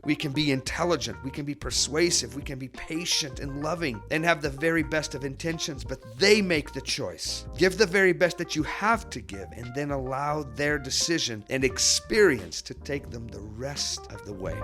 We can be intelligent, we can be persuasive, we can be patient and loving, and have the very best of intentions, but they make the choice. Give the very best that you have to give, and then allow their decision and experience to take them the rest of the way.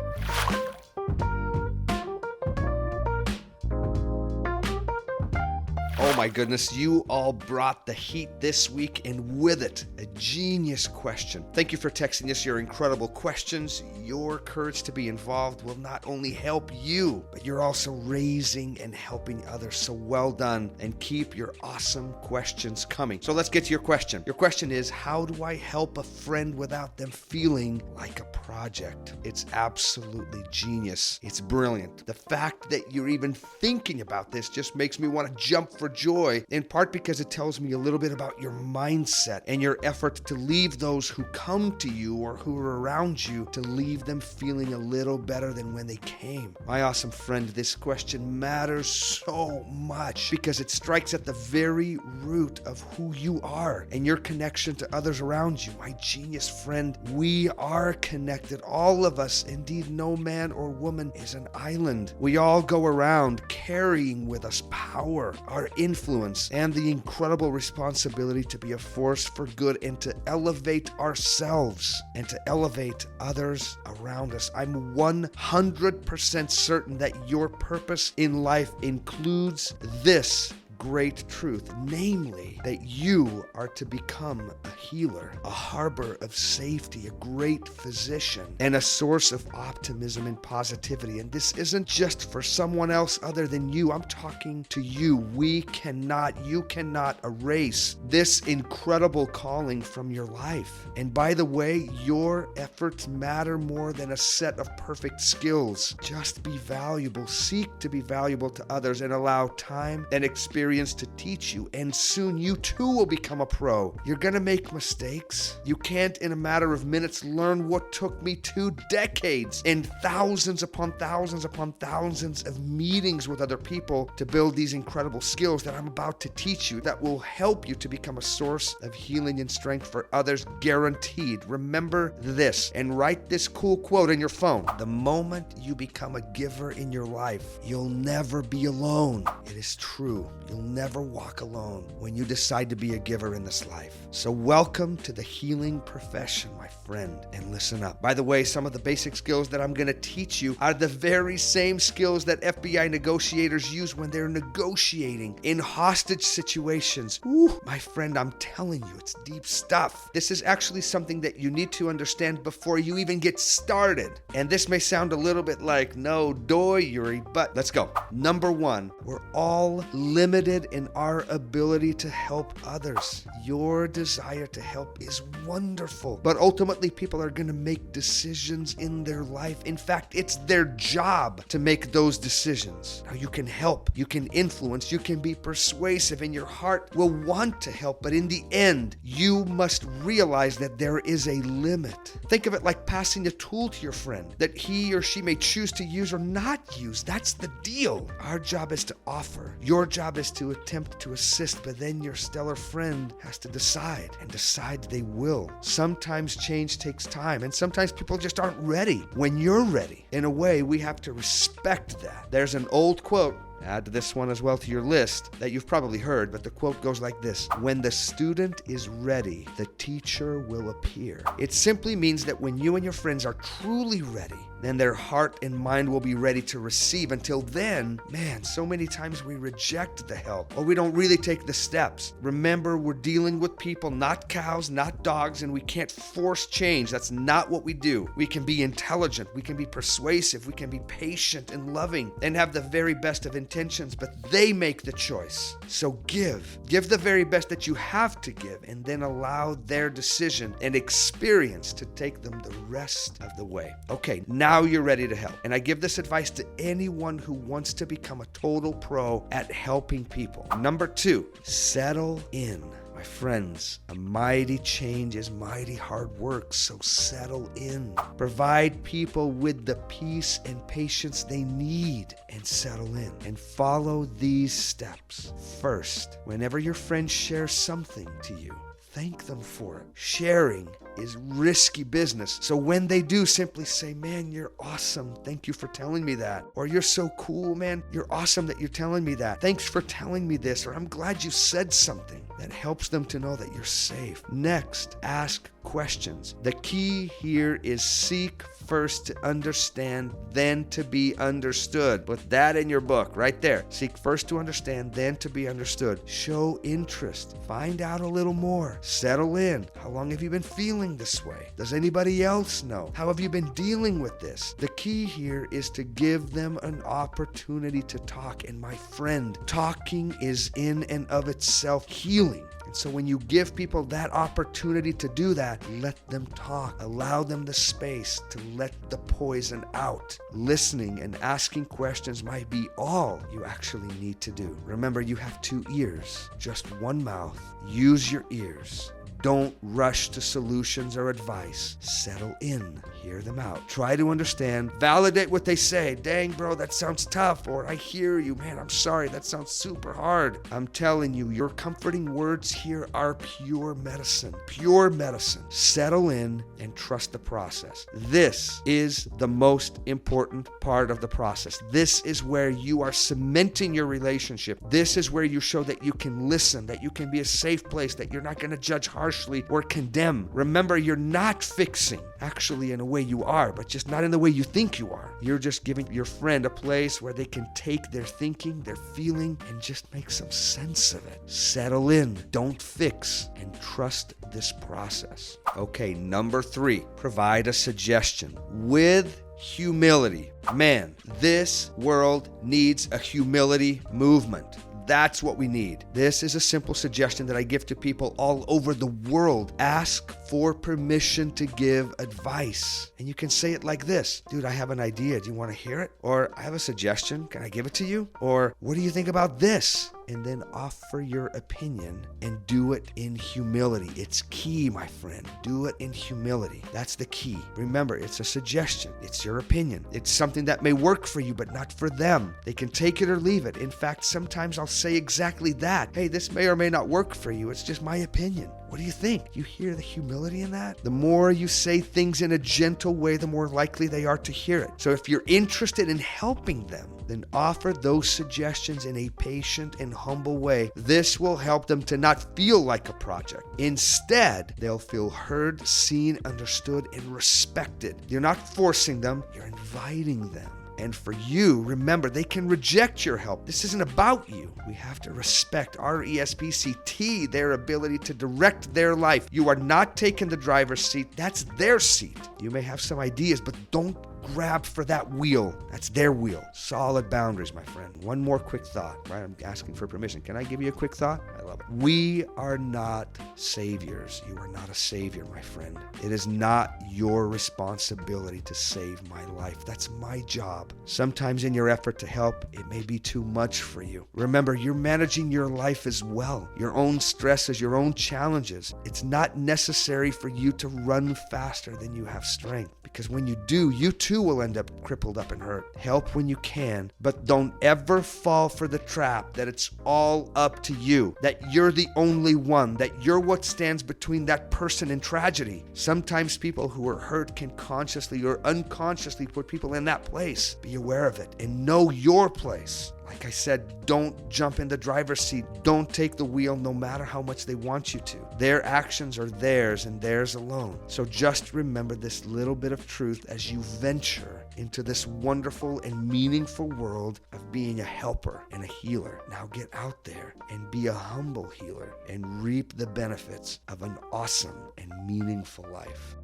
Oh my goodness, you all brought the heat this week, and with it, a genius question. Thank you for texting us your incredible questions. Your courage to be involved will not only help you, but you're also raising and helping others. So well done, and keep your awesome questions coming. So let's get to your question. Your question is, how do I help a friend without them feeling like a project? It's absolutely genius. It's brilliant. The fact that you're even thinking about this just makes me want to jump for joy, in part because it tells me a little bit about your mindset and your effort to leave those who come to you or who are around you, to leave them feeling a little better than when they came. My awesome friend, this question matters so much because it strikes at the very root of who you are and your connection to others around you. My genius friend, we are connected. All of us, indeed no man or woman is an island. We all go around carrying with us power, our influence, and the incredible responsibility to be a force for good and to elevate ourselves and to elevate others around us. I'm 100% certain that your purpose in life includes this great truth, namely that you are to become a healer, a harbor of safety, a great physician, and a source of optimism and positivity. And this isn't just for someone else other than you. I'm talking to you. You cannot erase this incredible calling from your life. And by the way, your efforts matter more than a set of perfect skills. Just be valuable, seek to be valuable to others, and allow time and experience to teach you, and soon you too will become a pro. You're gonna make mistakes. You can't in a matter of minutes learn what took me 2 decades and thousands upon thousands upon thousands of meetings with other people to build these incredible skills that I'm about to teach you that will help you to become a source of healing and strength for others, guaranteed. Remember this and write this cool quote in your phone. The moment you become a giver in your life, you'll never be alone. It is true. You'll never walk alone when you decide to be a giver in this life. So welcome to the healing profession, my friend, and listen up. By the way, some of the basic skills that I'm going to teach you are the very same skills that FBI negotiators use when they're negotiating in hostage situations. Ooh, my friend, I'm telling you, it's deep stuff. This is actually something that you need to understand before you even get started. And this may sound a little bit like, no, doy, Yuri, but let's go. Number 1, we're all limited in our ability to help others. Your desire to help is wonderful, but ultimately people are going to make decisions in their life. In fact, it's their job to make those decisions. Now, you can help, you can influence, you can be persuasive, and your heart will want to help, but in the end, you must realize that there is a limit. Think of it like passing a tool to your friend that he or she may choose to use or not use. That's the deal. Our job is to offer. Your job is to attempt to assist, but then your stellar friend has to decide, and decide they will. Sometimes change takes time, and sometimes people just aren't ready when you're ready. In a way, we have to respect that. There's an old quote, add this one as well to your list, that you've probably heard, but the quote goes like this: when the student is ready, the teacher will appear. It simply means that when you and your friends are truly ready, then their heart and mind will be ready to receive. Until then, man, so many times we reject the help, or we don't really take the steps. Remember, we're dealing with people, not cows, not dogs, and we can't force change. That's not what we do. We can be intelligent, we can be persuasive, we can be patient and loving, and have the very best of intentions, but they make the choice. So give the very best that you have to give, and then allow their decision and experience to take them the rest of the way. Okay, now you're ready to help. And I give this advice to anyone who wants to become a total pro at helping people. Number 2, settle in. My friends, a mighty change is mighty hard work, so settle in. Provide people with the peace and patience they need, and settle in. And follow these steps. First, whenever your friend shares something to you, thank them for it. Sharing is risky business. So when they do, simply say, man, you're awesome. Thank you for telling me that. Or you're so cool, man. You're awesome that you're telling me that. Thanks for telling me this. Or I'm glad you said something. That helps them to know that you're safe. Next, ask questions. The key here is seek first to understand, then to be understood. Put that in your book right there. Seek first to understand, then to be understood. Show interest. Find out a little more. Settle in. How long have you been feeling this way? Does anybody else know? How have you been dealing with this? The key here is to give them an opportunity to talk. And my friend, talking is in and of itself healing. And so when you give people that opportunity to do that, let them talk. Allow them the space to let the poison out. Listening and asking questions might be all you actually need to do. Remember, you have 2 ears, just one mouth. Use your ears. Don't rush to solutions or advice. Settle in. Hear them out. Try to understand. Validate what they say. Dang, bro, that sounds tough. Or I hear you. Man, I'm sorry. That sounds super hard. I'm telling you, your comforting words here are pure medicine. Pure medicine. Settle in and trust the process. This is the most important part of the process. This is where you are cementing your relationship. This is where you show that you can listen, that you can be a safe place, that you're not going to judge harshly or condemn. Remember, you're not fixing. Actually, in a way you are, but just not in the way you think you are. You're just giving your friend a place where they can take their thinking, their feeling, and just make some sense of it. Settle in, don't fix, and trust this process. Okay, number 3, provide a suggestion with humility. Man, this world needs a humility movement. That's what we need. This is a simple suggestion that I give to people all over the world. Ask for permission to give advice. And you can say it like this. Dude, I have an idea. Do you want to hear it? Or I have a suggestion. Can I give it to you? Or what do you think about this? And then offer your opinion and do it in humility. It's key, my friend. Do it in humility. That's the key. Remember, it's a suggestion. It's your opinion. It's something that may work for you, but not for them. They can take it or leave it. In fact, sometimes I'll say exactly that. Hey, this may or may not work for you. It's just my opinion. What do you think? You hear the humility in that? The more you say things in a gentle way, the more likely they are to hear it. So if you're interested in helping them, then offer those suggestions in a patient and humble way. This will help them to not feel like a project. Instead, they'll feel heard, seen, understood, and respected. You're not forcing them, you're inviting them. And for you, remember, they can reject your help. This isn't about you. We have to respect RESPCT, their ability to direct their life. You are not taking the driver's seat. That's their seat. You may have some ideas, but don't grab for that wheel. That's their wheel. Solid boundaries, my friend. One more quick thought, right? I'm asking for permission. Can I give you a quick thought? I love it. We are not saviors. You are not a savior, my friend. It is not your responsibility to save my life. That's my job. Sometimes in your effort to help, it may be too much for you. Remember, you're managing your life as well. Your own stresses, your own challenges. It's not necessary for you to run faster than you have strength. Because when you do, you too will end up crippled up and hurt. Help when you can, but don't ever fall for the trap that it's all up to you, that you're the only one, that you're what stands between that person and tragedy. Sometimes people who are hurt can consciously or unconsciously put people in that place. Be aware of it and know your place. Like I said, don't jump in the driver's seat. Don't take the wheel no matter how much they want you to. Their actions are theirs and theirs alone. So just remember this little bit of truth as you venture into this wonderful and meaningful world of being a helper and a healer. Now get out there and be a humble healer and reap the benefits of an awesome and meaningful life.